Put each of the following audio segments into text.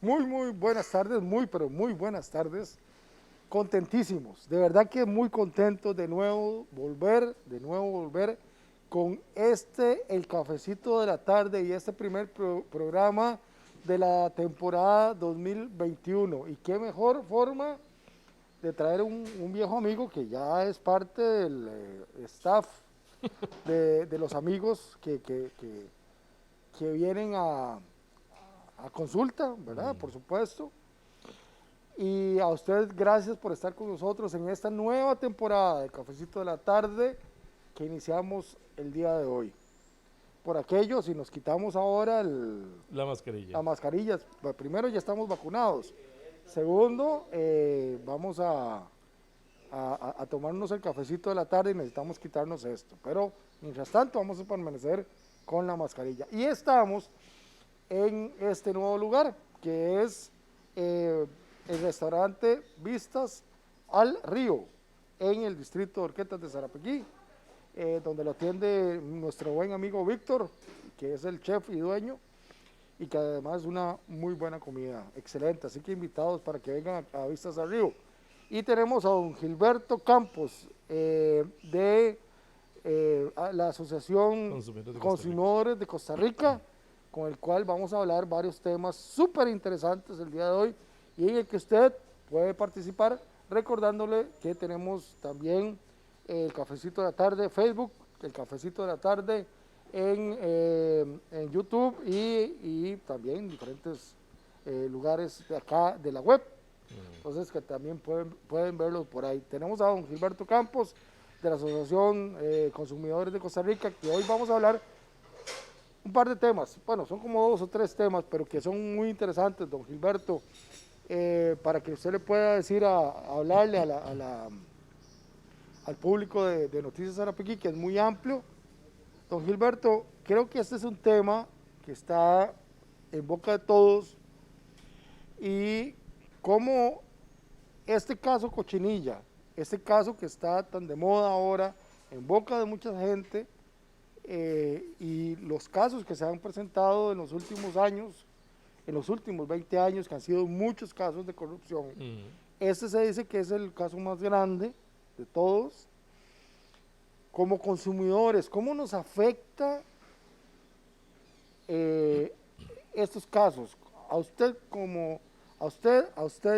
Muy buenas tardes, pero muy buenas tardes. Contentísimos, de verdad que muy contentos de nuevo volver con el cafecito de la tarde y este primer programa de la temporada 2021. Y qué mejor forma de traer un viejo amigo que ya es parte del staff de los amigos que vienen a consulta, ¿verdad? Por supuesto. Y a ustedes gracias por estar con nosotros en esta nueva temporada de Cafecito de la Tarde que iniciamos el día de hoy. Por aquello, si nos quitamos ahora La mascarilla. las mascarillas, primero ya estamos vacunados. Segundo, vamos a tomarnos el cafecito de la tarde y necesitamos quitarnos esto. Pero mientras tanto vamos a permanecer con la mascarilla. Y estamos en este nuevo lugar que es el restaurante Vistas al Río en el distrito de Orquetas de Sarapiquí, donde lo atiende nuestro buen amigo Víctor, que es el chef y dueño, y que además es una muy buena comida, excelente. Así que invitados para que vengan a Vistas al Río. Y tenemos a don Gilberto Campos de la Asociación Consumidores de Costa Rica, con el cual vamos a hablar varios temas súper interesantes el día de hoy y en el que usted puede participar, recordándole que tenemos también el Cafecito de la Tarde Facebook, el Cafecito de la Tarde en YouTube y también en diferentes lugares de acá de la web. Entonces que también pueden verlo por ahí. Tenemos a don Gilberto Campos de la Asociación Consumidores de Costa Rica, que hoy vamos a hablar un par de temas. Bueno, son como 2 o 3 temas, pero que son muy interesantes, don Gilberto, para que usted le pueda decir, hablarle al público de Noticias Sarapiquí, que es muy amplio. Don Gilberto, creo que este es un tema que está en boca de todos y cómo este caso Cochinilla, este caso que está tan de moda ahora, en boca de mucha gente, y los casos que se han presentado en los últimos años, en los últimos 20 años, que han sido muchos casos de corrupción. Este se dice que es el caso más grande de todos. Como consumidores, ¿cómo nos afecta estos casos? A usted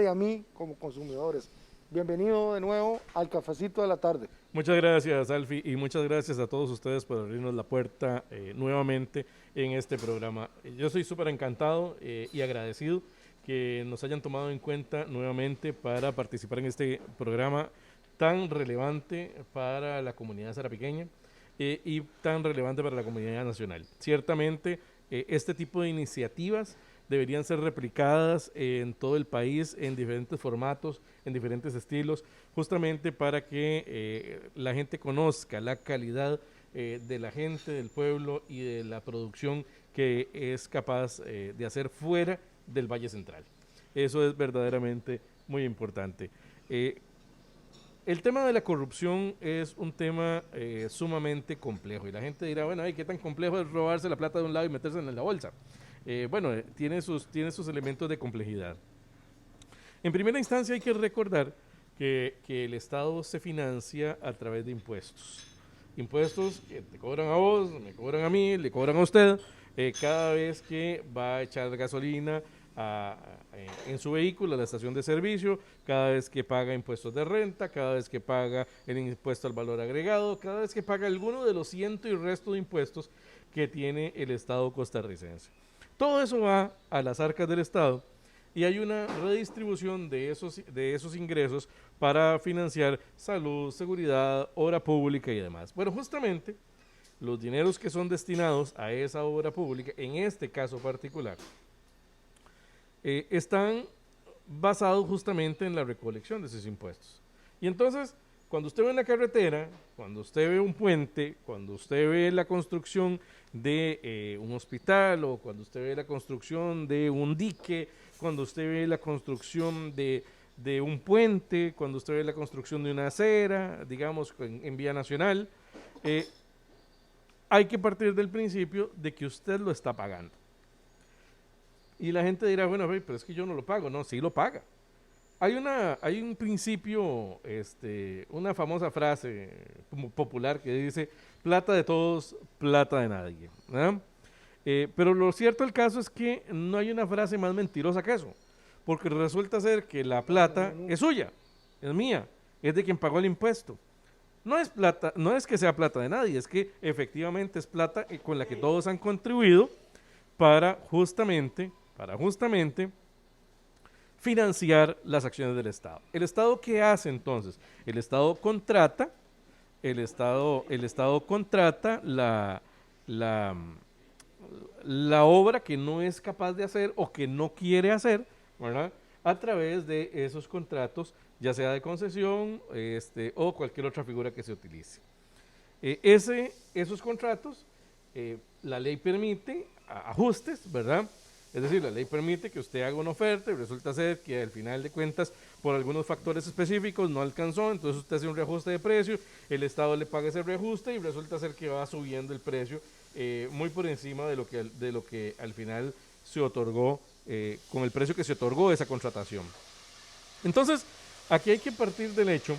y a mí como consumidores. Bienvenido de nuevo al Cafecito de la Tarde. Muchas gracias, Alfie, y muchas gracias a todos ustedes por abrirnos la puerta nuevamente en este programa. Yo estoy súper encantado y agradecido que nos hayan tomado en cuenta nuevamente para participar en este programa tan relevante para la comunidad sarapiqueña y tan relevante para la comunidad nacional. Ciertamente, este tipo de iniciativas deberían ser replicadas en todo el país en diferentes formatos, en diferentes estilos, justamente para que la gente conozca la calidad de la gente, del pueblo y de la producción que es capaz de hacer fuera del Valle Central. Eso es verdaderamente muy importante. El tema de la corrupción es un tema sumamente complejo y la gente dirá, bueno, ¿qué tan complejo es robarse la plata de un lado y metérsela en la bolsa? Tiene sus elementos de complejidad. En primera instancia hay que recordar que el Estado se financia a través de impuestos. Impuestos que te cobran a vos, me cobran a mí, le cobran a usted, cada vez que va a echar gasolina en su vehículo a la estación de servicio, cada vez que paga impuestos de renta, cada vez que paga el impuesto al valor agregado, cada vez que paga alguno de los ciento y resto de impuestos que tiene el Estado costarricense. Todo eso va a las arcas del Estado y hay una redistribución de esos ingresos para financiar salud, seguridad, obra pública y demás. Bueno, justamente los dineros que son destinados a esa obra pública, en este caso particular, están basados justamente en la recolección de esos impuestos. Y entonces, cuando usted ve una carretera, cuando usted ve un puente, cuando usted ve la construcción de un hospital o cuando usted ve la construcción de un dique, cuando usted ve la construcción de un puente, cuando usted ve la construcción de una acera, digamos, en vía nacional, hay que partir del principio de que usted lo está pagando. Y la gente dirá, bueno, pero es que yo no lo pago. No, sí lo paga. Hay un principio, una famosa frase como popular que dice, plata de todos, plata de nadie. ¿Verdad? Pero lo cierto del caso es que no hay una frase más mentirosa que eso, porque resulta ser que la plata es suya, es mía, es de quien pagó el impuesto. No es plata, no es que sea plata de nadie, es que efectivamente es plata con la que todos han contribuido para justamente financiar las acciones del Estado. ¿El Estado qué hace entonces? El Estado contrata, el Estado contrata la, la obra que no es capaz de hacer o que no quiere hacer, ¿verdad? A través de esos contratos, ya sea de concesión o cualquier otra figura que se utilice. Esos contratos, la ley permite ajustes, ¿verdad? Es decir, la ley permite que usted haga una oferta y resulta ser que al final de cuentas, por algunos factores específicos, no alcanzó, entonces usted hace un reajuste de precio, el Estado le paga ese reajuste y resulta ser que va subiendo el precio muy por encima de lo que al final se otorgó, con el precio que se otorgó esa contratación. Entonces, aquí hay que partir del hecho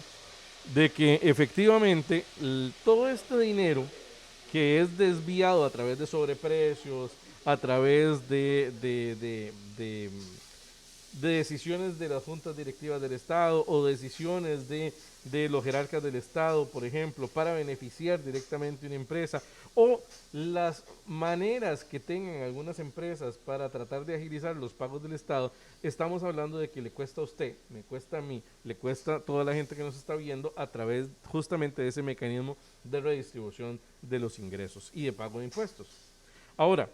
de que efectivamente todo este dinero que es desviado a través de sobreprecios, a través de decisiones de las juntas directivas del Estado o decisiones de los jerarcas del Estado, por ejemplo, para beneficiar directamente a una empresa, o las maneras que tengan algunas empresas para tratar de agilizar los pagos del Estado, estamos hablando de que le cuesta a usted, me cuesta a mí, le cuesta a toda la gente que nos está viendo a través justamente de ese mecanismo de redistribución de los ingresos y de pago de impuestos. Ahora,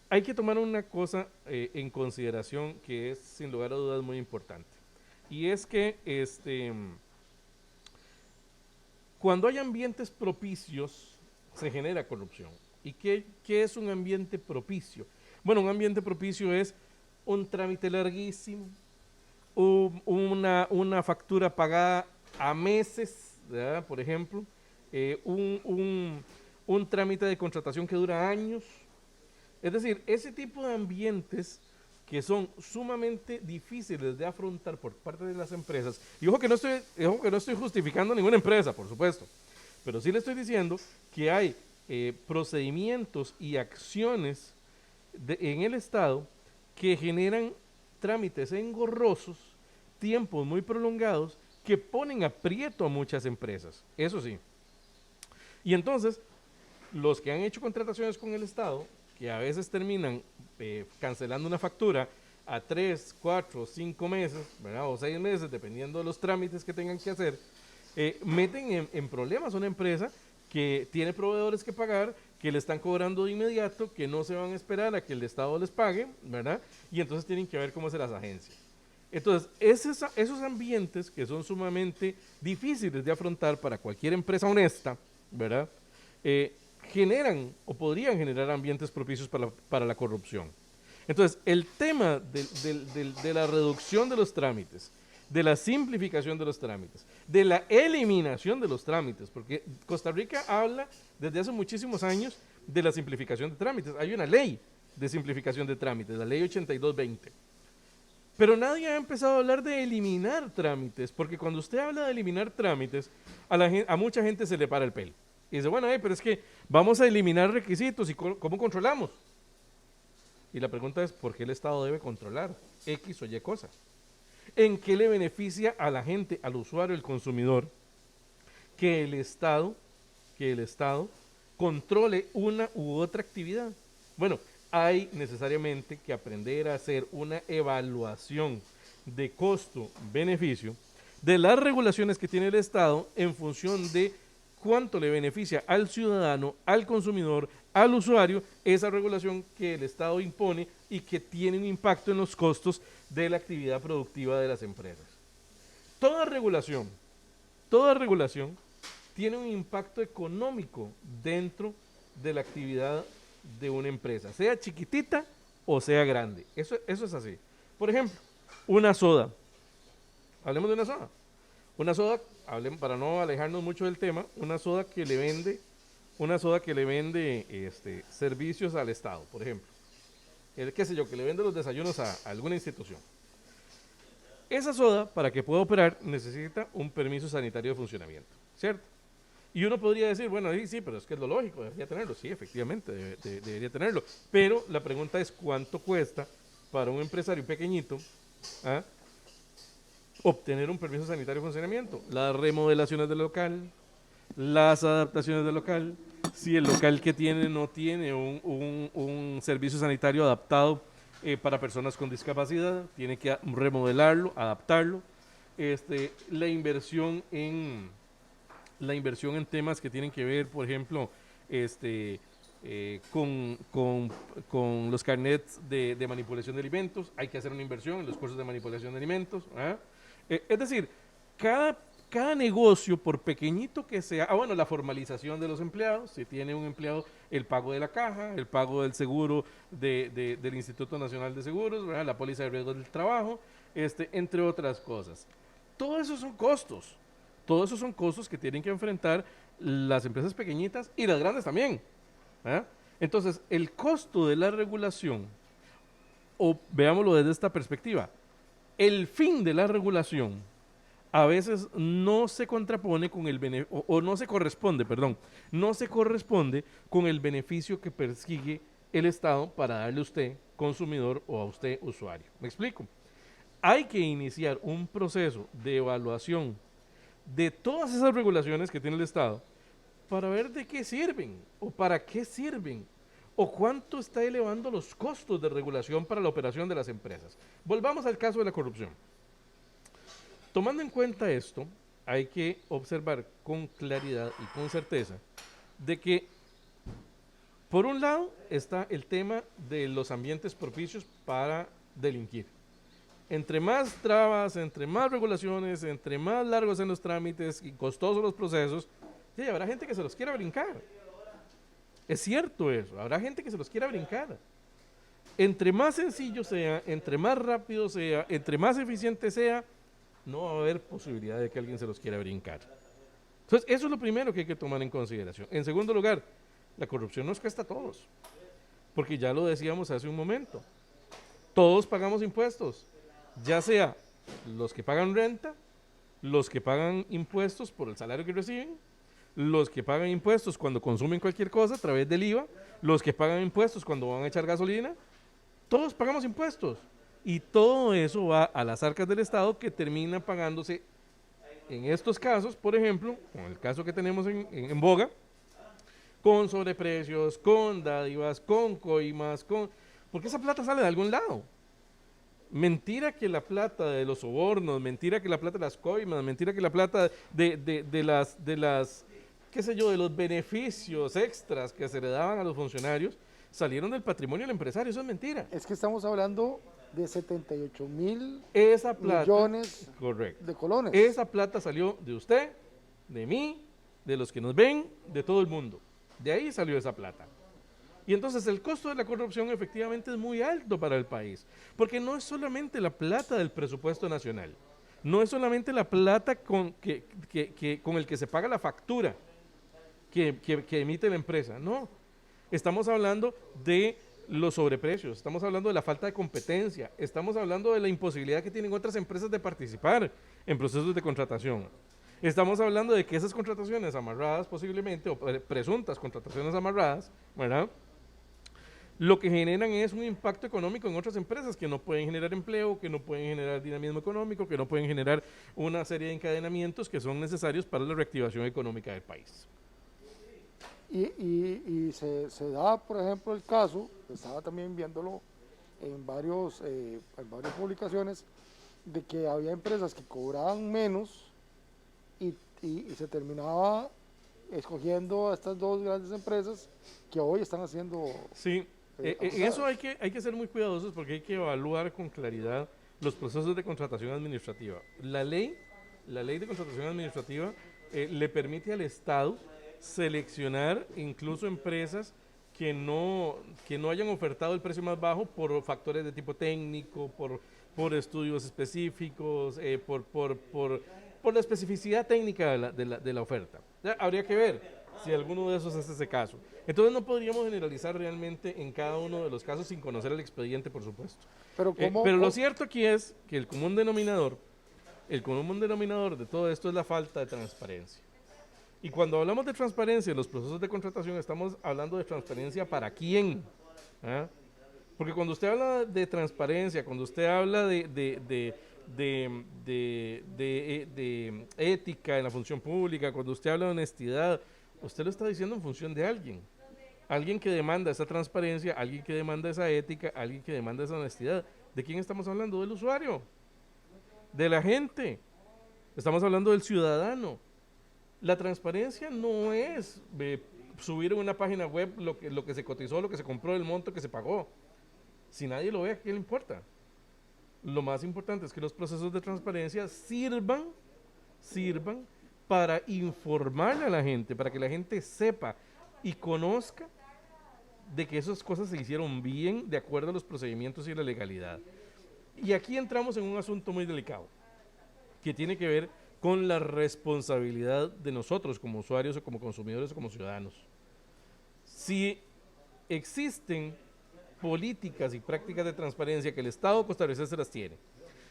hay que tomar una cosa en consideración que es sin lugar a dudas muy importante, y es que cuando hay ambientes propicios se genera corrupción. ¿Y qué es un ambiente propicio? Bueno, un ambiente propicio es un trámite larguísimo, una factura pagada a meses, ¿verdad? Por ejemplo, un trámite de contratación que dura años. Es decir, ese tipo de ambientes que son sumamente difíciles de afrontar por parte de las empresas, y ojo que no estoy justificando ninguna empresa, por supuesto, pero sí le estoy diciendo que hay procedimientos y acciones en el Estado que generan trámites engorrosos, tiempos muy prolongados, que ponen aprieto a muchas empresas, eso sí. Y entonces, los que han hecho contrataciones con el Estado, que a veces terminan cancelando una factura a 3, 4, 5 meses, ¿verdad? O 6 meses, dependiendo de los trámites que tengan que hacer, meten en problemas a una empresa que tiene proveedores que pagar, que le están cobrando de inmediato, que no se van a esperar a que el Estado les pague, ¿verdad? Y entonces tienen que ver cómo se las agencias. Entonces, esos ambientes que son sumamente difíciles de afrontar para cualquier empresa honesta, ¿verdad? Generan o podrían generar ambientes propicios para la corrupción. Entonces, el tema de la reducción de los trámites, de la simplificación de los trámites, de la eliminación de los trámites, porque Costa Rica habla desde hace muchísimos años de la simplificación de trámites. Hay una ley de simplificación de trámites, la ley 8220. Pero nadie ha empezado a hablar de eliminar trámites, porque cuando usted habla de eliminar trámites, a mucha gente se le para el pelo. Y dice, bueno, pero es que vamos a eliminar requisitos y ¿cómo controlamos? Y la pregunta es, ¿por qué el Estado debe controlar X o Y cosa? ¿En qué le beneficia a la gente, al usuario, al consumidor, que el Estado controle una u otra actividad? Bueno, hay necesariamente que aprender a hacer una evaluación de costo-beneficio de las regulaciones que tiene el Estado en función de cuánto le beneficia al ciudadano, al consumidor, al usuario, esa regulación que el Estado impone y que tiene un impacto en los costos de la actividad productiva de las empresas. Toda regulación tiene un impacto económico dentro de la actividad de una empresa, sea chiquitita o sea grande. Eso es así. Por ejemplo, una soda. Hablemos de una soda. Una soda, para no alejarnos mucho del tema, una soda que le vende servicios al Estado, por ejemplo. qué sé yo, que le vende los desayunos a alguna institución. Esa soda, para que pueda operar, necesita un permiso sanitario de funcionamiento, ¿cierto? Y uno podría decir, bueno, sí, pero es que es lo lógico, debería tenerlo. Sí, efectivamente, debería tenerlo. Pero la pregunta es, ¿cuánto cuesta para un empresario pequeñito obtener un permiso sanitario de funcionamiento? Las remodelaciones del local, las adaptaciones del local, si el local que tiene no tiene un servicio sanitario adaptado para personas con discapacidad, tiene que remodelarlo, adaptarlo. La inversión en temas que tienen que ver, por ejemplo, con los carnets de manipulación de alimentos, hay que hacer una inversión en los cursos de manipulación de alimentos. Es decir, cada negocio, por pequeñito que sea, bueno, la formalización de los empleados, si tiene un empleado, el pago de la caja, el pago del seguro del Instituto Nacional de Seguros, ¿verdad? La póliza de riesgos del trabajo, entre otras cosas. Todo eso son costos. Todos esos son costos que tienen que enfrentar las empresas pequeñitas y las grandes también. Entonces, el costo de la regulación, o veámoslo desde esta perspectiva, el fin de la regulación a veces no se contrapone con el o no se corresponde, perdón, no se corresponde con el beneficio que persigue el Estado para darle a usted, consumidor, o a usted, usuario. ¿Me explico? Hay que iniciar un proceso de evaluación de todas esas regulaciones que tiene el Estado para ver de qué sirven o para qué sirven o cuánto está elevando los costos de regulación para la operación de las empresas. Volvamos al caso de la corrupción. Tomando en cuenta esto, hay que observar con claridad y con certeza de que, por un lado, está el tema de los ambientes propicios para delinquir. Entre más trabas, entre más regulaciones, entre más largos sean los trámites y costosos los procesos, sí, habrá gente que se los quiera brincar. Es cierto eso, habrá gente que se los quiera brincar. Entre más sencillo sea, entre más rápido sea, entre más eficiente sea, no va a haber posibilidad de que alguien se los quiera brincar. Entonces, eso es lo primero que hay que tomar en consideración. En segundo lugar, la corrupción nos cuesta a todos, porque ya lo decíamos hace un momento. Todos pagamos impuestos, ya sea los que pagan renta, los que pagan impuestos por el salario que reciben, los que pagan impuestos cuando consumen cualquier cosa a través del IVA, los que pagan impuestos cuando van a echar gasolina, todos pagamos impuestos. Y todo eso va a las arcas del Estado, que termina pagándose, en estos casos, por ejemplo, con el caso que tenemos en boga, con sobreprecios, con dádivas, con coimas, porque esa plata sale de algún lado. Mentira que la plata de los sobornos, mentira que la plata de las coimas, mentira que la plata de las, qué sé yo, de los beneficios extras que se le daban a los funcionarios salieron del patrimonio del empresario. Eso es mentira. Es que estamos hablando de 78.000 millones de colones. Esa plata salió de usted, de mí, de los que nos ven, de todo el mundo. De ahí salió esa plata. Y entonces el costo de la corrupción efectivamente es muy alto para el país, porque no es solamente la plata del presupuesto nacional, no es solamente la plata con el que se paga la factura que emite la empresa, no. Estamos hablando de los sobreprecios, estamos hablando de la falta de competencia, estamos hablando de la imposibilidad que tienen otras empresas de participar en procesos de contratación. Estamos hablando de que esas contrataciones amarradas posiblemente, o presuntas contrataciones amarradas, ¿verdad?, lo que generan es un impacto económico en otras empresas que no pueden generar empleo, que no pueden generar dinamismo económico, que no pueden generar una serie de encadenamientos que son necesarios para la reactivación económica del país. Y se da, por ejemplo, el caso, estaba también viéndolo en varias publicaciones, de que había empresas que cobraban menos y se terminaba escogiendo a estas dos grandes empresas que hoy están haciendo... Sí, eso hay que ser muy cuidadosos, porque hay que evaluar con claridad los procesos de contratación administrativa. La ley de contratación administrativa le permite al Estado seleccionar incluso empresas que no hayan ofertado el precio más bajo por factores de tipo técnico, por estudios específicos, por la especificidad técnica de la oferta. Ya, habría que ver si alguno de esos es ese caso. Entonces no podríamos generalizar realmente en cada uno de los casos sin conocer el expediente, por supuesto. Pero Pero lo cierto aquí es que el común denominador de todo esto es la falta de transparencia. Y cuando hablamos de transparencia en los procesos de contratación, estamos hablando de transparencia para quién. ¿Ah? Porque cuando usted habla de transparencia, cuando usted habla de ética en la función pública, cuando usted habla de honestidad, usted lo está diciendo en función de alguien. Alguien que demanda esa transparencia, alguien que demanda esa ética, alguien que demanda esa honestidad. ¿De quién estamos hablando? Del usuario, de la gente. Estamos hablando del ciudadano. La transparencia no es subir en una página web lo que se cotizó, lo que se compró, el monto que se pagó. Si nadie lo ve, ¿a qué le importa? Lo más importante es que los procesos de transparencia sirvan para informarle a la gente, para que la gente sepa y conozca de que esas cosas se hicieron bien de acuerdo a los procedimientos y la legalidad. Y aquí entramos en un asunto muy delicado, que tiene que ver con la responsabilidad de nosotros como usuarios o como consumidores o como ciudadanos. Si existen políticas y prácticas de transparencia que el Estado costarricense las tiene,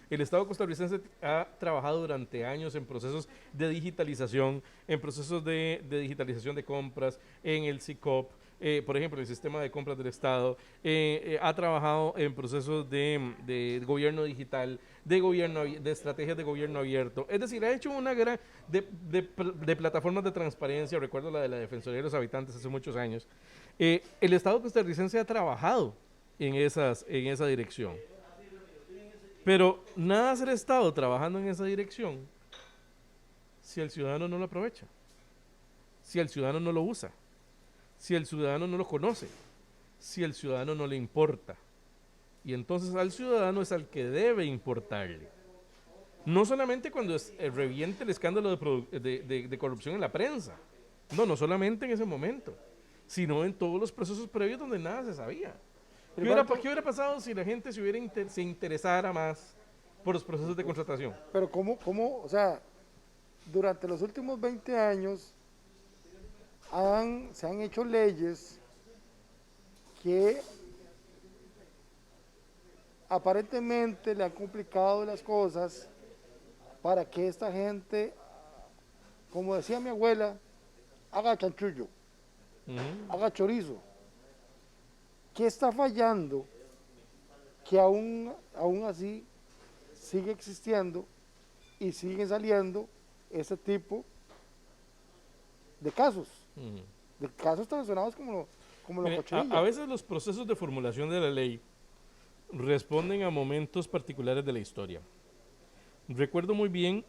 el Estado costarricense ha trabajado durante años en procesos de digitalización, en procesos de digitalización de compras, en el SICOP, por ejemplo, el sistema de compras del Estado, ha trabajado en procesos de gobierno digital, de estrategias de gobierno abierto. Es decir, ha hecho una gran de plataformas de transparencia. Recuerdo la de la Defensoría de los Habitantes hace muchos años. El Estado costarricense ha trabajado en esa dirección. Pero nada hace el Estado trabajando en esa dirección si el ciudadano no lo aprovecha, si el ciudadano no lo usa, si el ciudadano no lo conoce, si el ciudadano no le importa. Y entonces al ciudadano es al que debe importarle. No solamente cuando reviente el escándalo de corrupción en la prensa, no solamente en ese momento, sino en todos los procesos previos donde nada se sabía. ¿Qué hubiera pasado si la gente se interesara más por los procesos de contratación? Pero o sea, durante los últimos 20 años se han hecho leyes que aparentemente le han complicado las cosas para que esta gente, como decía mi abuela, haga chanchullo, haga chorizo. ¿Qué está fallando que aún así sigue existiendo y siguen saliendo ese tipo de casos? De casos tan sonados como la cochinilla. A veces los procesos de formulación de la ley responden a momentos particulares de la historia. Recuerdo muy bien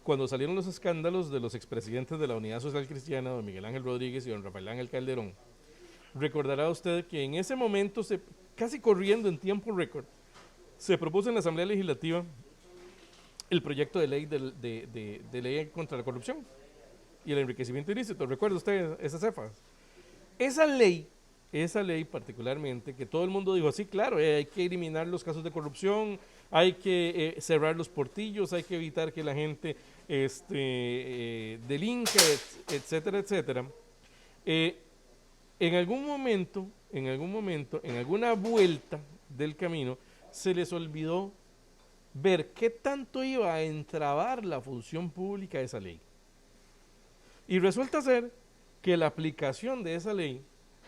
cuando salieron los escándalos de los expresidentes de la Unidad Social Cristiana, don Miguel Ángel Rodríguez y don Rafael Ángel Calderón. Recordará usted que en ese momento, casi corriendo en tiempo récord, se propuso en la Asamblea Legislativa el proyecto de ley de ley contra la corrupción y el enriquecimiento ilícito. ¿Recuerda usted esas cefas? Esa ley particularmente, que todo el mundo dijo, sí, claro, hay que eliminar los casos de corrupción, hay que cerrar los portillos, hay que evitar que la gente delinque, etcétera, etcétera. En algún momento, en alguna vuelta del camino, se les olvidó ver qué tanto iba a entrabar la función pública de esa ley. Y resulta ser que la aplicación de esa ley,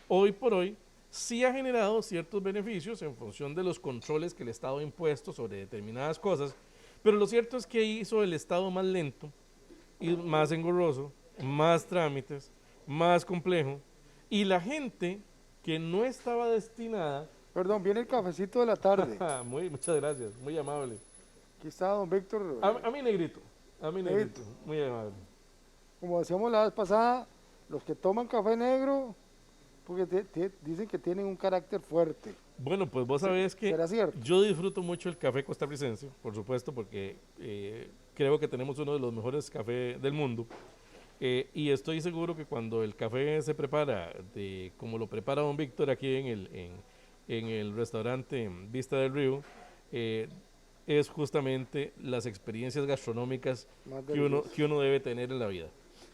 hoy por hoy, sí ha generado ciertos beneficios en función de los controles que el Estado ha impuesto sobre determinadas cosas, pero lo cierto es que hizo el Estado más lento y más engorroso, más trámites, más complejo, y la gente que no estaba destinada... Perdón, viene el cafecito de la tarde. Muchas gracias, muy amable. Aquí está don Víctor. A mí negrito, muy amable. Como decíamos la vez pasada, los que toman café negro, porque dicen que tienen un carácter fuerte. Bueno, pues vos sabés que ¿Será cierto? Yo disfruto mucho el café costarricense, por supuesto, porque creo que tenemos uno de los mejores cafés del mundo. Y estoy seguro que cuando el café se prepara, como lo prepara don Víctor aquí en el restaurante Vista del Río, es justamente las experiencias gastronómicas que uno debe tener en la vida.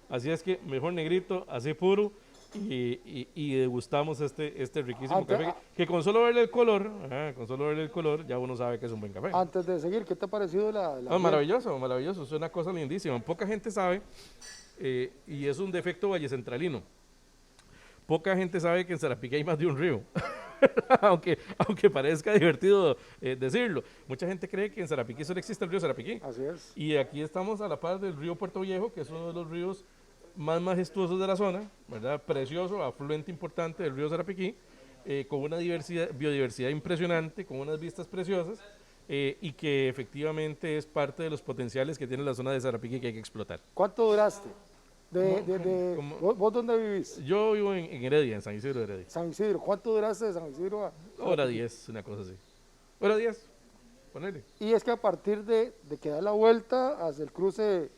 Así es que mejor negrito, así puro, y degustamos este riquísimo Antes, café, que con solo verle el color, con solo verle el color, ya uno sabe que es un buen café. antes de seguir, ¿qué te ha parecido No, maravilloso, maravilloso, es una cosa lindísima. Poca gente sabe, y es un defecto vallecentralino, poca gente sabe que en Sarapiquí hay más de un río. aunque parezca divertido decirlo. Mucha gente cree que en Sarapiquí solo existe el río Sarapiquí. Así es. Y aquí estamos a la par del río Puerto Viejo, que es uno de los ríos más majestuosos de la zona, ¿verdad? Precioso, afluente importante del río Sarapiquí, con una biodiversidad impresionante, con unas vistas preciosas, y que efectivamente es parte de los potenciales que tiene la zona de Sarapiquí que hay que explotar. ¿Cuánto duraste? ¿Vos dónde vivís? Yo vivo en Heredia, en San Isidro de Heredia. San Isidro. ¿Cuánto duraste de San Isidro a Hora 10, una cosa así. Hora 10, ponele. Y es que a partir de que da la vuelta hacia el cruce,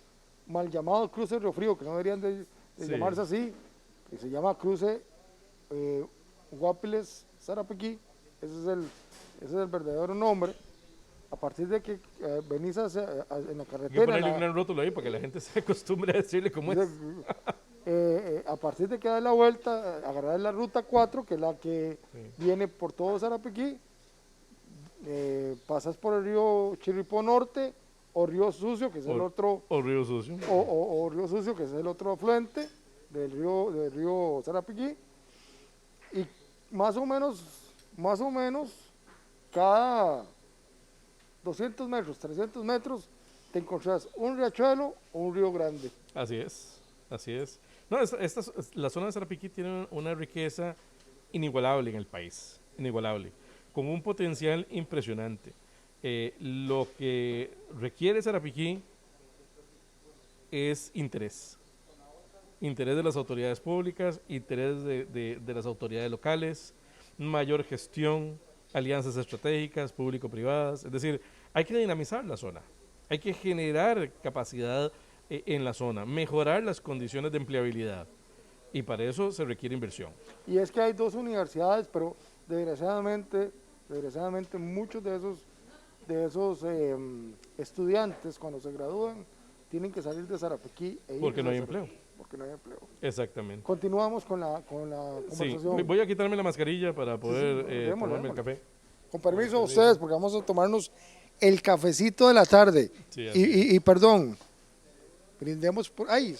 mal llamado cruce Río Frío, que no deberían de Sí. llamarse así, que se llama cruce Guapiles-Sarapiquí, ese es el verdadero nombre. A partir de que venís en la Hay que carretera, ponerle un gran rótulo ahí para que la gente se acostumbre a decirle cómo es. a partir de que da la vuelta, agarrar la ruta 4, que es la que viene por todo Sarapiquí, pasas por el río Chirripó Norte o Río Sucio, que es el otro, O Río Sucio. o Río Sucio, que es el otro afluente del río Sarapiquí, y más o menos, cada 200 metros, 300 metros, te encontrás un riachuelo o un río grande. Así es, así es. No, la zona de Sarapiquí tiene una riqueza inigualable en el país, inigualable, con un potencial impresionante. Lo que requiere Sarapiquí es interés de las autoridades públicas, interés de las autoridades locales, mayor gestión, alianzas estratégicas, público-privadas, es decir, hay que dinamizar la zona, hay que generar capacidad en la zona, mejorar las condiciones de empleabilidad, y para eso se requiere inversión. Y es que hay dos universidades, pero desgraciadamente muchos de esos estudiantes cuando se gradúan tienen que salir de Sarapiquí Porque no hay empleo. Porque no hay empleo. Exactamente. Continuamos con la conversación. Sí, voy a quitarme la mascarilla para poder démosle, tomarme el café. Con permiso de ustedes, porque vamos a tomarnos el cafecito de la tarde. Sí, y perdón, brindemos por... ¡Ay!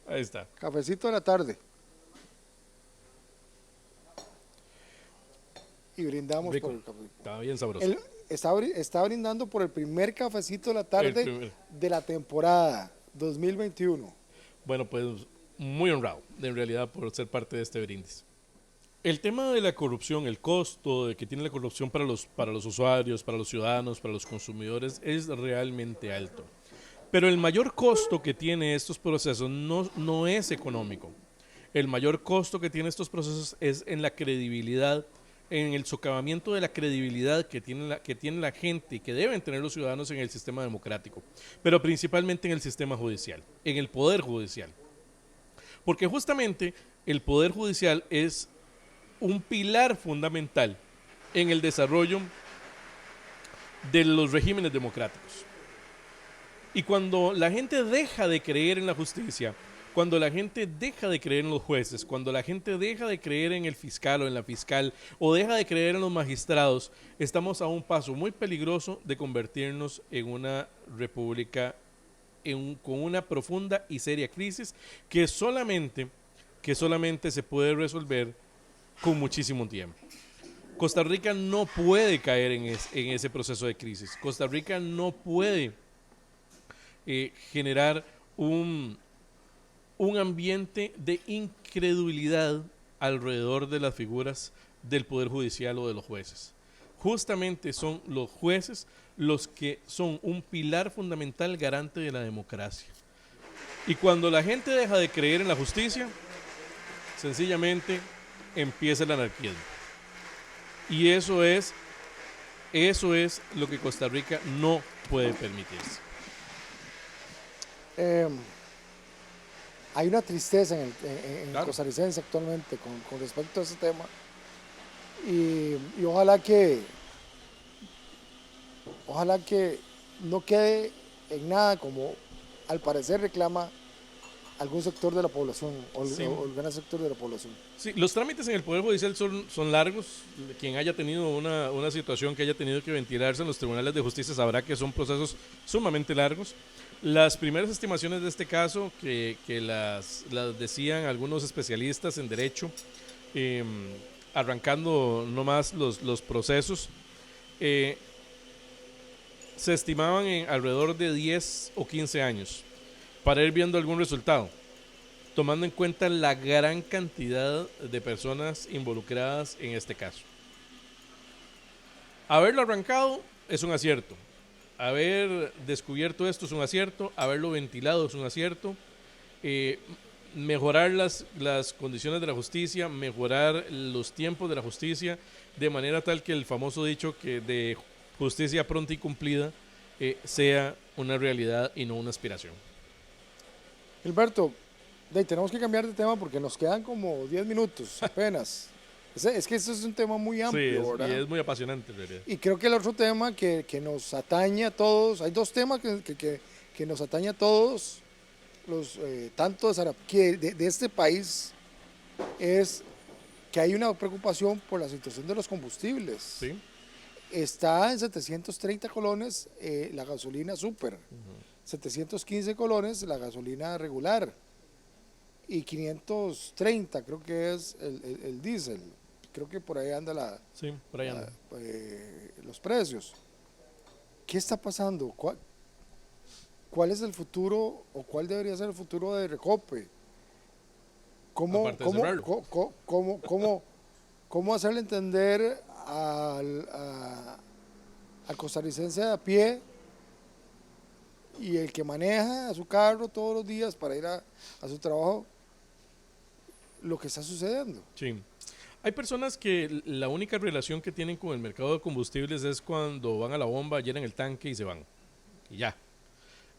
Ahí está. Cafecito de la tarde. Y brindamos Rico. por el café. Estaba bien sabroso. Está brindando por el primer cafecito de la tarde de la temporada 2021. Bueno, pues muy honrado, en realidad, por ser parte de este brindis. El tema de la corrupción, el costo de que tiene la corrupción para los usuarios, para los ciudadanos, para los consumidores, es realmente alto. Pero el mayor costo que tiene estos procesos no es económico. El mayor costo que tiene estos procesos es en la credibilidad, en el socavamiento de la credibilidad que tiene la gente y que deben tener los ciudadanos en el sistema democrático, pero principalmente en el sistema judicial, en el poder judicial. Porque justamente el poder judicial es un pilar fundamental en el desarrollo de los regímenes democráticos. Y cuando la gente deja de creer en la justicia, cuando la gente deja de creer en los jueces, cuando la gente deja de creer en el fiscal o en la fiscal, o deja de creer en los magistrados, estamos a un paso muy peligroso de convertirnos en una república con una profunda y seria crisis que solamente se puede resolver con muchísimo tiempo. Costa Rica no puede caer en ese proceso de crisis. Costa Rica no puede generar un ambiente de incredulidad alrededor de las figuras del Poder Judicial o de los jueces. Justamente son los jueces los que son un pilar fundamental garante de la democracia. Y cuando la gente deja de creer en la justicia, sencillamente empieza el anarquismo. Y eso es lo que Costa Rica no puede permitirse. Hay una tristeza en Claro. costarricense actualmente con respecto a ese tema y ojalá que no quede en nada, como al parecer reclama algún sector de la población Sí. o el gran sector de la población. Sí, los trámites en el Poder Judicial son largos. Quien haya tenido una situación que haya tenido que ventilarse en los tribunales de justicia sabrá que son procesos sumamente largos. Las primeras estimaciones de este caso, que las decían algunos especialistas en derecho, eh, arrancando nomás los procesos, eh, se estimaban en alrededor de 10 o 15 años para ir viendo algún resultado, tomando en cuenta la gran cantidad de personas involucradas en este caso. Haberlo arrancado es un acierto, haber descubierto esto es un acierto, haberlo ventilado es un acierto, mejorar las condiciones de la justicia, mejorar los tiempos de la justicia, de manera tal que el famoso dicho que de justicia pronta y cumplida sea una realidad y no una aspiración. Gilberto, tenemos que cambiar de tema porque nos quedan como 10 minutos apenas. Es que este es un tema muy amplio, Sí, ¿verdad? y es muy apasionante en realidad. Y creo que el otro tema que nos atañe a todos, hay dos temas que nos atañe a todos, tanto de este país, es que hay una preocupación por la situación de los combustibles. Sí. Está en 730 colones la gasolina super, 715 colones la gasolina regular y 530 creo que es el diésel. Creo que por ahí anda Sí, por ahí anda. los precios. ¿Qué está pasando? ¿Cuál es el futuro o cuál debería ser el futuro de Recope? ¿Cómo hacerle entender al costarricense de a pie y el que maneja su carro todos los días para ir a su trabajo lo que está sucediendo? Sí. Hay personas que la única relación que tienen con el mercado de combustibles es cuando van a la bomba, llenan el tanque y se van. Y ya.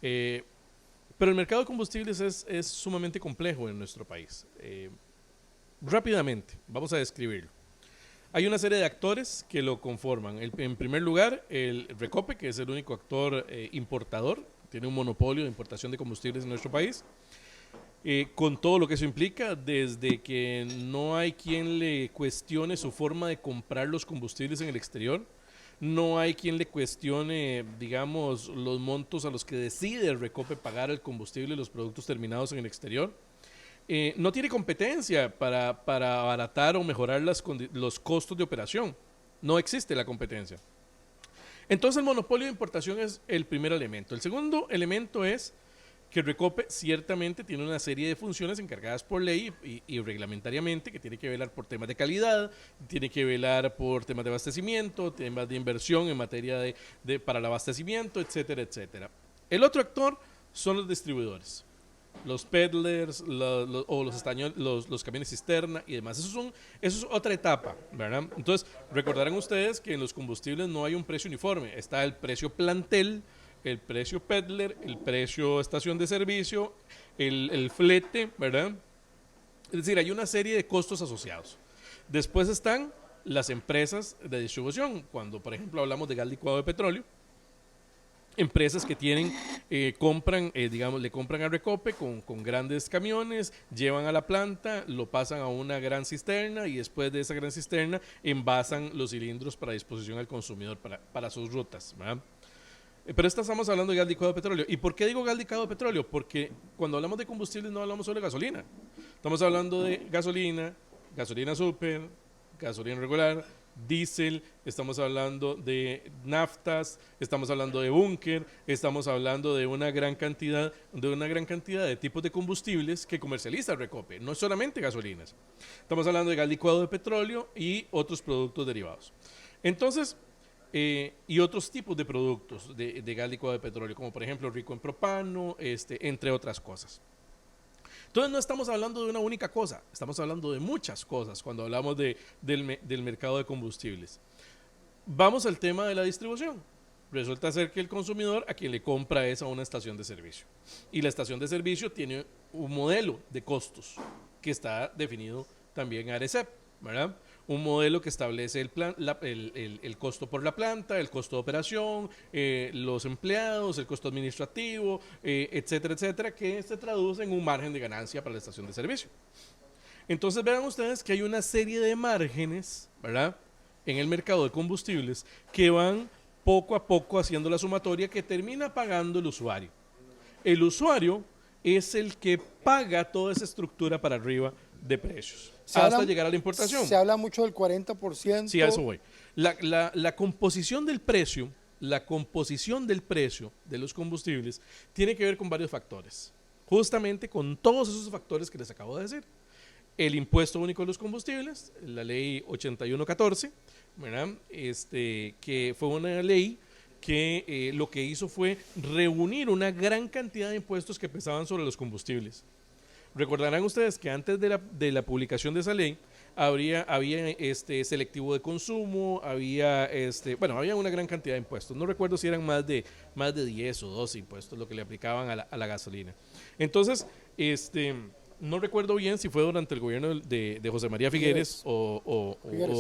Pero el mercado de combustibles es sumamente complejo en nuestro país. Rápidamente, vamos a describirlo. Hay una serie de actores que lo conforman. En primer lugar, el Recope, que es el único actor importador, tiene un monopolio de importación de combustibles en nuestro país. Con todo lo que eso implica, desde que no hay quien le cuestione su forma de comprar los combustibles en el exterior, no hay quien le cuestione, digamos, los montos a los que decide el Recope pagar el combustible y los productos terminados en el exterior. No tiene competencia para abaratar o mejorar los costos de operación. No existe la competencia. Entonces el monopolio de importación es el primer elemento. El segundo elemento es que Recope ciertamente tiene una serie de funciones encargadas por ley y reglamentariamente, que tiene que velar por temas de calidad, tiene que velar por temas de abastecimiento, temas de inversión en materia para el abastecimiento, etcétera, etcétera. El otro actor son los distribuidores, los peddlers, los camiones cisterna y demás. Eso es otra etapa, ¿verdad? Entonces, recordarán ustedes que en los combustibles no hay un precio uniforme. Está el precio plantel, el precio peddler, el precio estación de servicio, el flete, ¿verdad? Es decir, hay una serie de costos asociados. Después están las empresas de distribución. Cuando, por ejemplo, hablamos de gas licuado de petróleo, empresas que tienen, le compran a Recope con grandes camiones, llevan a la planta, lo pasan a una gran cisterna y después de esa gran cisterna envasan los cilindros para disposición al consumidor para sus rutas, ¿verdad? Pero estamos hablando de gas licuado de petróleo. ¿Y por qué digo gas licuado de petróleo? Porque cuando hablamos de combustibles no hablamos solo de gasolina. Estamos hablando de gasolina super, gasolina regular, diésel, estamos hablando de naftas, estamos hablando de búnker, estamos hablando de una gran cantidad de tipos de combustibles que comercializa Recope, no solamente gasolinas. Estamos hablando de gas licuado de petróleo y otros productos derivados. Entonces, y otros tipos de productos de gas licuado de petróleo, como por ejemplo rico en propano, entre otras cosas. Entonces no estamos hablando de una única cosa, estamos hablando de muchas cosas cuando hablamos del mercado de combustibles. Vamos al tema de la distribución. Resulta ser que el consumidor a quien le compra es a una estación de servicio. Y la estación de servicio tiene un modelo de costos que está definido también en ARECEP, ¿verdad? un modelo que establece el costo por la planta, el costo de operación, los empleados, el costo administrativo, etcétera, etcétera, que se traduce en un margen de ganancia para la estación de servicio. Entonces vean ustedes que hay una serie de márgenes, ¿verdad?, en el mercado de combustibles que van poco a poco haciendo la sumatoria que termina pagando el usuario. El usuario es el que paga toda esa estructura para arriba de precios hasta llegar a la importación. Se habla mucho del 40%. Sí, a eso voy. La composición del precio, de los combustibles tiene que ver con varios factores. Justamente con todos esos factores que les acabo de decir. El impuesto único de los combustibles, la ley 8114, ¿verdad? Que fue una ley que lo que hizo fue reunir una gran cantidad de impuestos que pesaban sobre los combustibles. Recordarán ustedes que antes de la publicación de esa ley había selectivo de consumo, había una gran cantidad de impuestos. No recuerdo si eran más de 10 o 12 impuestos lo que le aplicaban a la gasolina. Entonces, no recuerdo bien si fue durante el gobierno de José María Figueres o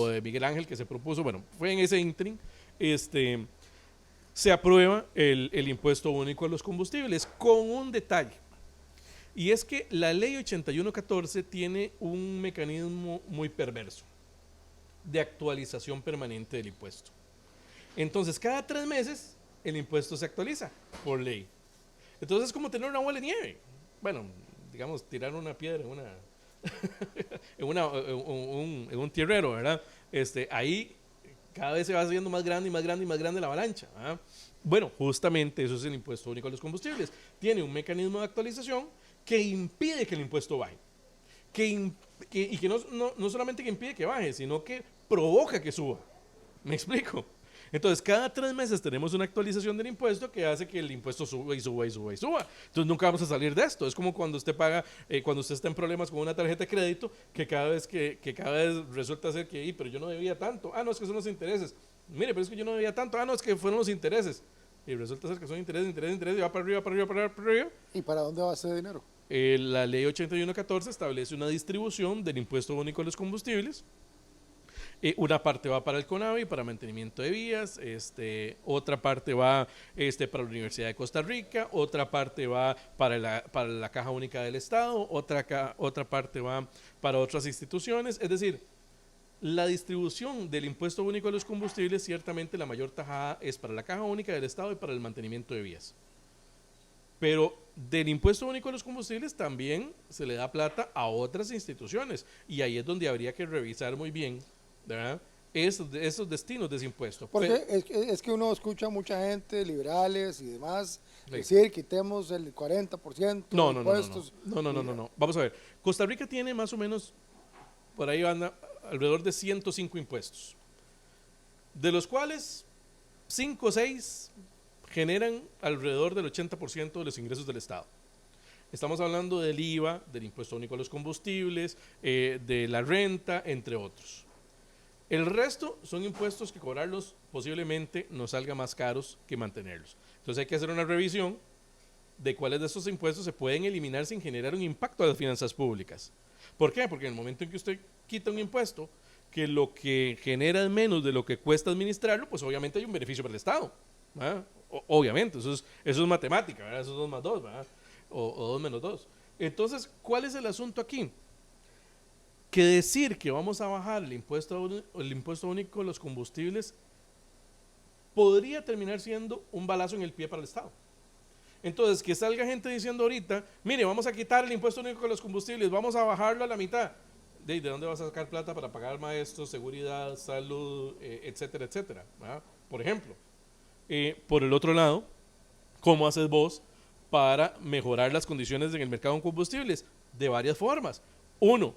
de Miguel Ángel que se propuso. Bueno, fue en ese interim. Se aprueba el impuesto único a los combustibles con un detalle. Y es que la ley 8114 tiene un mecanismo muy perverso de actualización permanente del impuesto. Entonces, cada 3 meses el impuesto se actualiza por ley. Entonces es como tener una bola de nieve. Bueno, digamos, tirar una piedra en un tierrero, ¿verdad? Ahí cada vez se va haciendo más grande y más grande y más grande la avalancha, ¿verdad? Bueno, justamente eso es el impuesto único a los combustibles. Tiene un mecanismo de actualización que impide que el impuesto baje. Y que no solamente que impide que baje, sino que provoca que suba. ¿Me explico? Entonces, cada 3 meses tenemos una actualización del impuesto que hace que el impuesto suba y suba y suba y suba. Entonces, nunca vamos a salir de esto. Es como cuando usted paga, cuando usted está en problemas con una tarjeta de crédito, que cada vez resulta ser que, pero yo no debía tanto. Ah, no, es que son los intereses. Mire, pero es que yo no debía tanto. Ah, no, es que fueron los intereses. Y resulta ser que son intereses, y va para arriba, para arriba, para arriba, para arriba. ¿Y para dónde va ese dinero? La ley 8114 establece una distribución del impuesto único a los combustibles. Una parte va para el CONAVI, para mantenimiento de vías, otra parte va para la Universidad de Costa Rica, otra parte va para la Caja Única del Estado, otra parte va para otras instituciones. Es decir, la distribución del impuesto único a los combustibles, ciertamente la mayor tajada es para la Caja Única del Estado y para el mantenimiento de vías. Pero del impuesto único a los combustibles también se le da plata a otras instituciones. Y ahí es donde habría que revisar muy bien, ¿verdad?, esos destinos de ese impuesto. Porque es que uno escucha a mucha gente, liberales y demás, decir quitemos el 40% de impuestos. No. Vamos a ver. Costa Rica tiene más o menos, por ahí van alrededor de 105 impuestos, de los cuales 5 o 6 generan alrededor del 80% de los ingresos del Estado. Estamos hablando del IVA, del impuesto único a los combustibles, de la renta, entre otros. El resto son impuestos que cobrarlos posiblemente nos salga más caros que mantenerlos. Entonces hay que hacer una revisión de cuáles de esos impuestos se pueden eliminar sin generar un impacto a las finanzas públicas. ¿Por qué? Porque en el momento en que usted quita un impuesto que lo que genera es menos de lo que cuesta administrarlo, pues obviamente hay un beneficio para el Estado, ¿verdad? Obviamente, eso es matemática, ¿verdad? Eso es 2 más 2, ¿verdad? O 2 menos 2. Entonces, ¿cuál es el asunto aquí? Que decir que vamos a bajar el impuesto único a los combustibles podría terminar siendo un balazo en el pie para el Estado. Entonces, que salga gente diciendo ahorita, mire, vamos a quitar el impuesto único a los combustibles, vamos a bajarlo a la mitad. ¿De dónde vas a sacar plata para pagar maestros, seguridad, salud, etcétera, etcétera? ¿Verdad? Por ejemplo. Por el otro lado, ¿cómo haces vos para mejorar las condiciones en el mercado de combustibles? De varias formas. 1,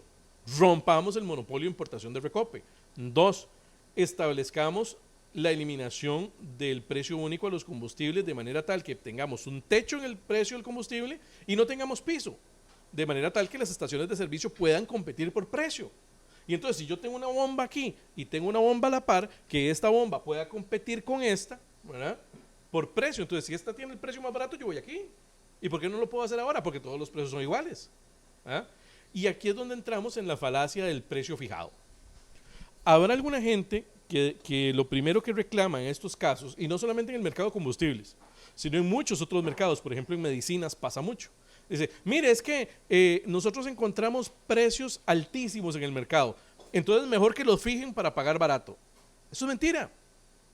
rompamos el monopolio de importación de Recope. 2, establezcamos la eliminación del precio único a los combustibles de manera tal que tengamos un techo en el precio del combustible y no tengamos piso, de manera tal que las estaciones de servicio puedan competir por precio. Y entonces, si yo tengo una bomba aquí y tengo una bomba a la par, que esta bomba pueda competir con esta, ¿verdad?, por precio. Entonces, si esta tiene el precio más barato, yo voy aquí. ¿Y por qué no lo puedo hacer ahora? Porque todos los precios son iguales. ¿Ah? Y aquí es donde entramos en la falacia del precio fijado. habrá alguna gente que lo primero que reclama en estos casos, y no solamente en el mercado de combustibles, sino en muchos otros mercados, por ejemplo en medicinas pasa mucho. Dice, mire, es que nosotros encontramos precios altísimos en el mercado, entonces mejor que los fijen para pagar barato. Eso es mentira,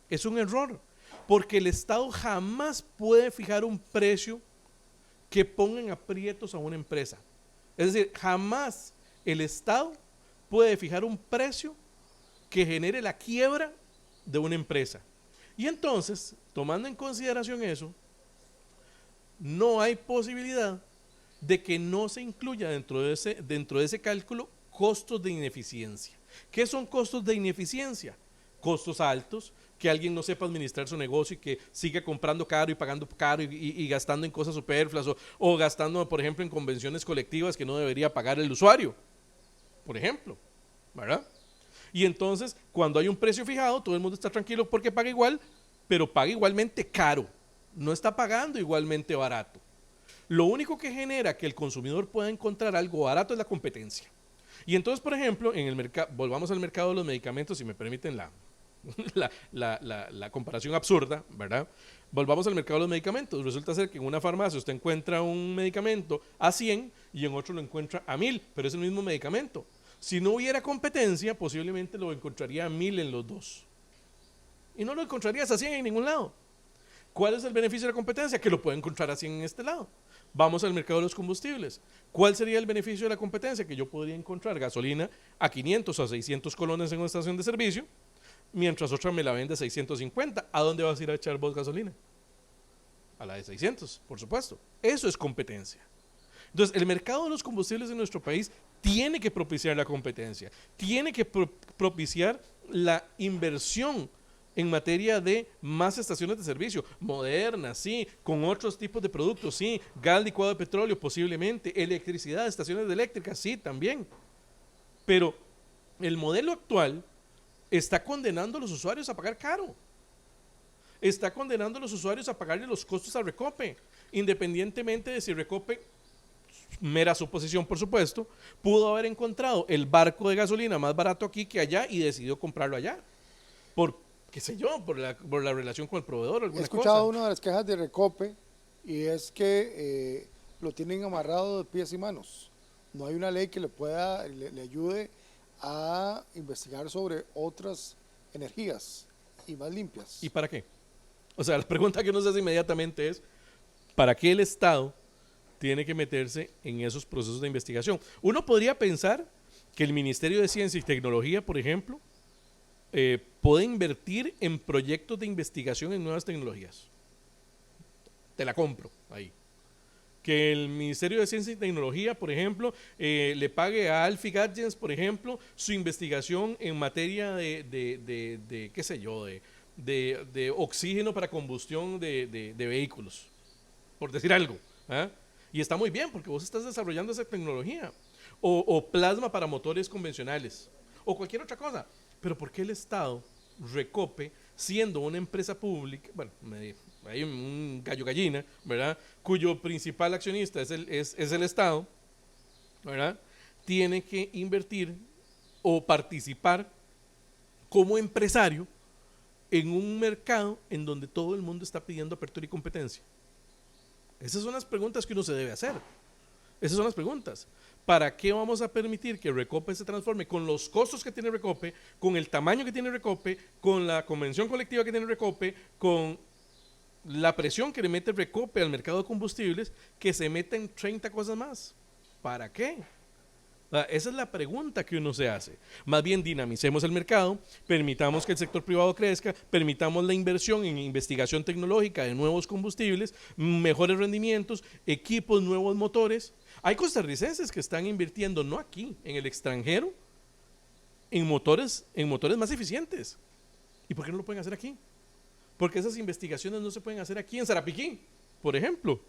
es un error, porque el Estado jamás puede fijar un precio que ponga en aprietos a una empresa. Es decir, jamás el Estado puede fijar un precio que genere la quiebra de una empresa. Y entonces, tomando en consideración eso, no hay posibilidad de que no se incluya dentro de ese cálculo costos de ineficiencia. ¿Qué son costos de ineficiencia? Costos altos, que alguien no sepa administrar su negocio y que siga comprando caro y pagando caro y gastando en cosas superfluas o gastando, por ejemplo, en convenciones colectivas que no debería pagar el usuario, por ejemplo, ¿verdad? Y entonces, cuando hay un precio fijado, todo el mundo está tranquilo porque paga igual, pero paga igualmente caro, no está pagando igualmente barato. Lo único que genera que el consumidor pueda encontrar algo barato es la competencia. Y entonces, por ejemplo, en el mercado, volvamos al mercado de los medicamentos, si me permiten la comparación absurda, ¿verdad? Volvamos al mercado de los medicamentos. Resulta ser que en una farmacia usted encuentra un medicamento a 100 y en otro lo encuentra a 1000, pero es el mismo medicamento. Si no hubiera competencia, posiblemente lo encontraría a 1000 en los dos. Y no lo encontrarías a 100 en ningún lado. ¿Cuál es el beneficio de la competencia? Que lo puede encontrar a 100 en este lado. Vamos al mercado de los combustibles. ¿Cuál sería el beneficio de la competencia? Que yo podría encontrar gasolina a 500 o a 600 colones en una estación de servicio, mientras otra me la vende a 650. ¿A dónde vas a ir a echar vos gasolina? A la de 600, por supuesto. Eso es competencia. Entonces, el mercado de los combustibles en nuestro país tiene que propiciar la competencia, tiene que propiciar la inversión en materia de más estaciones de servicio, modernas, sí, con otros tipos de productos, sí, gas licuado de petróleo posiblemente, electricidad, estaciones eléctricas, sí, también. Pero el modelo actual está condenando a los usuarios a pagar caro. Está condenando a los usuarios a pagarle los costos a Recope, independientemente de si Recope, mera suposición por supuesto, pudo haber encontrado el barco de gasolina más barato aquí que allá y decidió comprarlo allá. Por, qué sé yo, por la relación con el proveedor, alguna He escuchado cosa. una de las quejas de Recope y es que lo tienen amarrado de pies y manos. No hay una ley que le ayude a investigar sobre otras energías y más limpias. ¿Y para qué? O sea, la pregunta que nos hace inmediatamente es, ¿para qué el Estado tiene que meterse en esos procesos de investigación? Uno podría pensar que el Ministerio de Ciencia y Tecnología, por ejemplo, puede invertir en proyectos de investigación en nuevas tecnologías. Te la compro ahí. Que el Ministerio de Ciencia y Tecnología, por ejemplo, le pague a Alfie Gadgets, por ejemplo, su investigación en materia de qué sé yo, de oxígeno para combustión de vehículos, por decir algo. ¿Eh? Y está muy bien porque vos estás desarrollando esa tecnología. O plasma para motores convencionales. O cualquier otra cosa. Pero ¿por qué el Estado, Recope, siendo una empresa pública, bueno, hay un gallo gallina, ¿verdad? Cuyo principal accionista es el Estado, ¿verdad? Tiene que invertir o participar como empresario en un mercado en donde todo el mundo está pidiendo apertura y competencia? Esas son las preguntas que uno se debe hacer. Esas son las preguntas. ¿Para qué vamos a permitir que Recope se transforme con los costos que tiene Recope, con el tamaño que tiene Recope, con la convención colectiva que tiene Recope, con la presión que le mete Recope al mercado de combustibles, que se meta en 30 cosas más? ¿Para qué? Esa es la pregunta que uno se hace. Más bien dinamicemos el mercado, permitamos que el sector privado crezca, permitamos la inversión en investigación tecnológica de nuevos combustibles, mejores rendimientos, equipos, nuevos motores. Hay costarricenses que están invirtiendo, no aquí, en el extranjero, en motores más eficientes. ¿Y por qué no lo pueden hacer aquí? Porque esas investigaciones no se pueden hacer aquí en Sarapiquí, por ejemplo.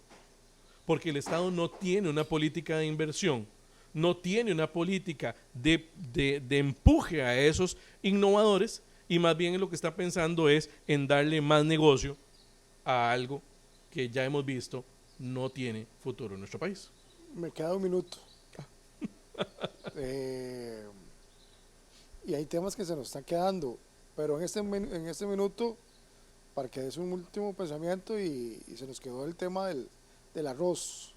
Porque el Estado no tiene una política de inversión, no tiene una política de empuje a esos innovadores, y más bien lo que está pensando es en darle más negocio a algo que ya hemos visto no tiene futuro en nuestro país. y hay temas que se nos están quedando, pero en este minuto, para que des un último pensamiento y se nos quedó el tema del arroz.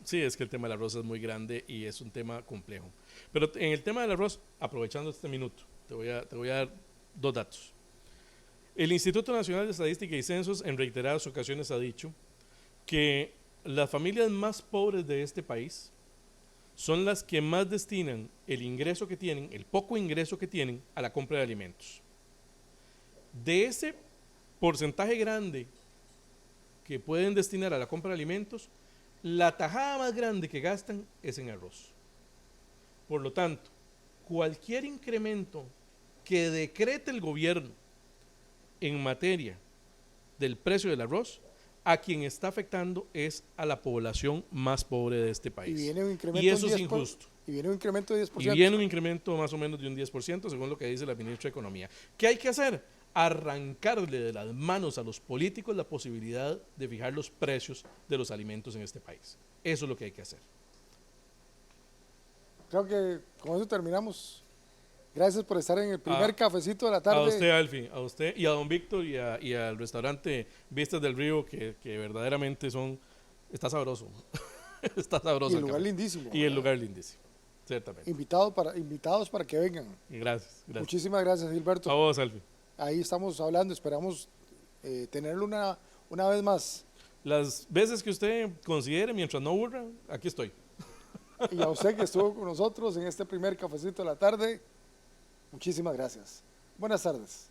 Sí, es que el tema del arroz es muy grande y es un tema complejo. Pero en el tema del arroz, aprovechando este minuto, te voy a dar 2 datos. El Instituto Nacional de Estadística y Censos en reiteradas ocasiones ha dicho que las familias más pobres de este país son las que más destinan el ingreso que tienen, el poco ingreso que tienen, a la compra de alimentos. De ese porcentaje grande que pueden destinar a la compra de alimentos, la tajada más grande que gastan es en arroz. Por lo tanto, cualquier incremento que decrete el gobierno en materia del precio del arroz, a quien está afectando es a la población más pobre de este país. Y eso es injusto. Y viene un incremento de 10%. Y viene un incremento más o menos de un 10%, según lo que dice la ministra de Economía. ¿Qué hay que hacer? Arrancarle de las manos a los políticos la posibilidad de fijar los precios de los alimentos en este país. Eso es lo que hay que hacer. Creo que con eso terminamos. Gracias por estar en el primer cafecito de la tarde. A usted, Alfie, a usted y a don Víctor y al restaurante Vistas del Río, que verdaderamente está sabroso. Está sabroso. Y el lugar lindísimo. Y el lugar lindísimo, ciertamente. Invitados para que vengan. Gracias. Muchísimas gracias, Gilberto. A vos, Alfie. Ahí estamos hablando, esperamos tenerlo una vez más. Las veces que usted considere, mientras no aburra, aquí estoy. Y a usted que estuvo con nosotros en este primer cafecito de la tarde, muchísimas gracias. Buenas tardes.